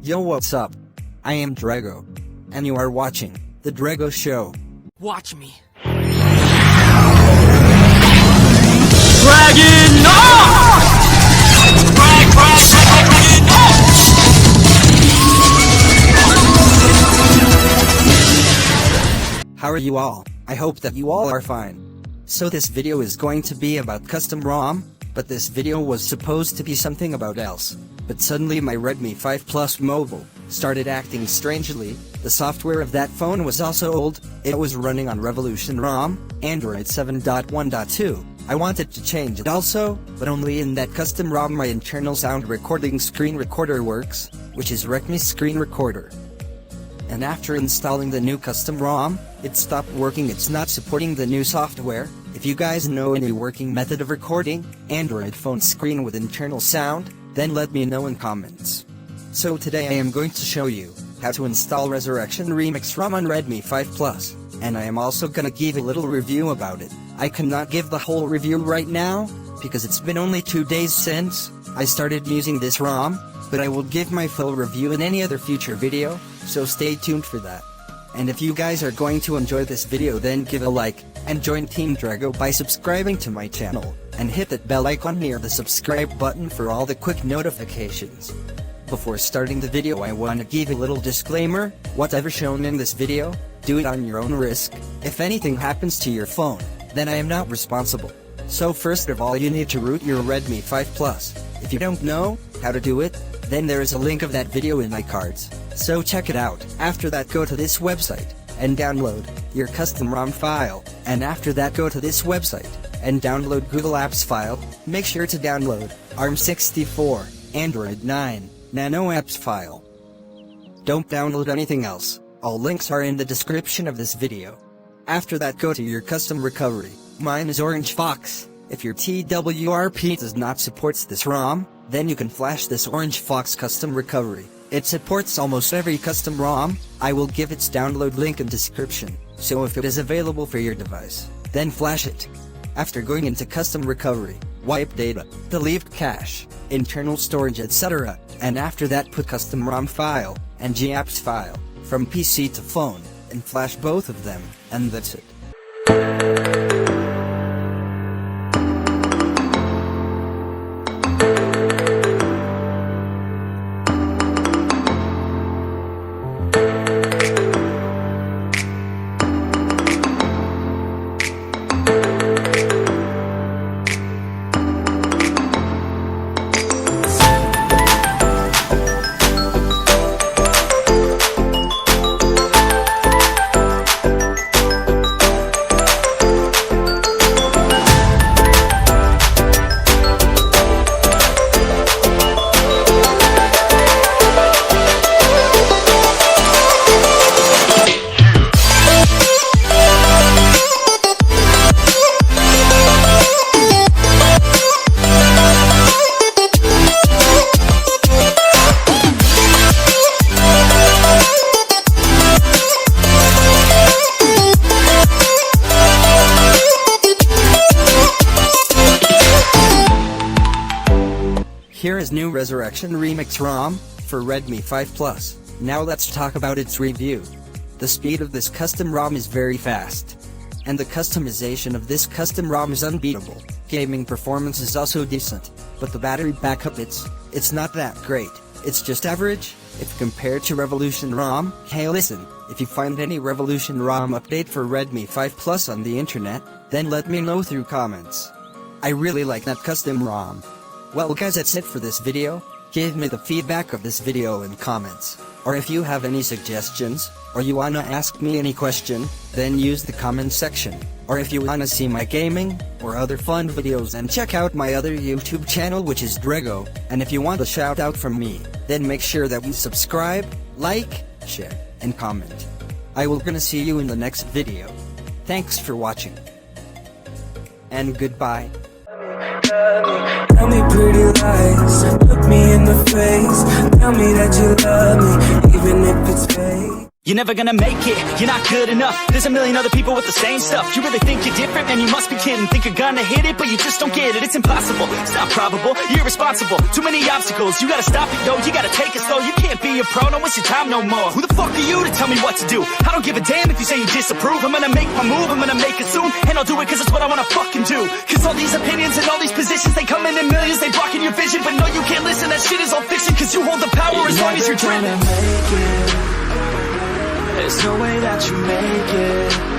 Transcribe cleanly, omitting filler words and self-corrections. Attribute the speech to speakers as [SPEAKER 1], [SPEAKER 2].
[SPEAKER 1] Yo, what's up? I am Draego. And you are watching The Draego Show.
[SPEAKER 2] Watch me.
[SPEAKER 3] Dragon off!
[SPEAKER 1] How are you all? I hope that you all are fine. So this video is going to be about custom ROM, but this video was supposed to be something about else. But suddenly my Redmi 5 Plus mobile started acting strangely. The software of that phone was also old. It was running on Revolution ROM, Android 7.1.2. I wanted to change it also, but only in that custom ROM my internal sound recording screen recorder works, which is Redmi screen recorder. And after installing the new custom ROM, it stopped working. It's not supporting the new software. If you guys know any working method of recording Android phone screen with internal sound, then let me know in comments. So today I am going to show you how to install Resurrection Remix ROM on Redmi 5 Plus, and I am also gonna give a little review about it. I cannot give the whole review right now, because it's been only 2 days since I started using this ROM, but I will give my full review in any other future video, so stay tuned for that. And if you guys are going to enjoy this video, then give a like, and join Team Draego by subscribing to my channel, and hit that bell icon near the subscribe button for all the quick notifications. Before starting the video, I want to give a little disclaimer: whatever shown in this video, do it on your own risk. If anything happens to your phone, then I am not responsible. So first of all, you need to root your Redmi 5 Plus. If you don't know how to do it, then there is a link of that video in my cards, so check it out. After that, go to this website and download your custom ROM file, and after that go to this website and download Google Apps file. Make sure to download ARM64, Android 9, Nano Apps file. Don't download anything else. All links are in the description of this video. After that, go to your custom recovery. Mine is Orange Fox. If your TWRP does not support this ROM, then you can flash this Orange Fox custom recovery. It supports almost every custom ROM. I will give its download link in description, so if it is available for your device, then flash it. After going into custom recovery, wipe data, delete cache, internal storage, etc. And after that, put custom ROM file and GApps file from PC to phone, and flash both of them, and that's it. Here is new Resurrection Remix ROM for Redmi 5 Plus. Now let's talk about its review. The speed of this custom ROM is very fast, and the customization of this custom ROM is unbeatable. Gaming performance is also decent, but the battery backup it's not that great. It's just average if compared to Revolution ROM. Hey listen, if you find any Revolution ROM update for Redmi 5 Plus on the internet, then let me know through comments. I really like that custom ROM. Well guys, that's it for this video. Give me the feedback of this video in comments, or if you have any suggestions, or you wanna ask me any question, then use the comment section. Or if you wanna see my gaming, or other fun videos, then check out my other YouTube channel, which is Draego. And if you want a shout out from me, then make sure that you subscribe, like, share, and comment. I will gonna see you in the next video. Thanks for watching. And goodbye.
[SPEAKER 4] Tell me pretty lies, look me in the face, tell me that you love me, even if it's fake.
[SPEAKER 2] You're never gonna make it, you're not good enough. There's a million other people with the same stuff. You really think you're different? Man, you must be kidding. Think you're gonna hit it, but you just don't get it. It's impossible, it's not probable, you're irresponsible. Too many obstacles, you gotta stop it, yo. You gotta take it slow, you can't be a pro. Don't waste your time no more. Who the fuck are you to tell me what to do? I don't give a damn if you say you disapprove. I'm gonna make my move, I'm gonna make it soon. And I'll do it cause it's what I wanna fucking do. Cause all these opinions and all these positions, they come in millions, they blocking your vision. But no, you can't listen, that shit is all fiction. Cause you hold the power as long as you're dreaming.
[SPEAKER 4] There's no way that you make it.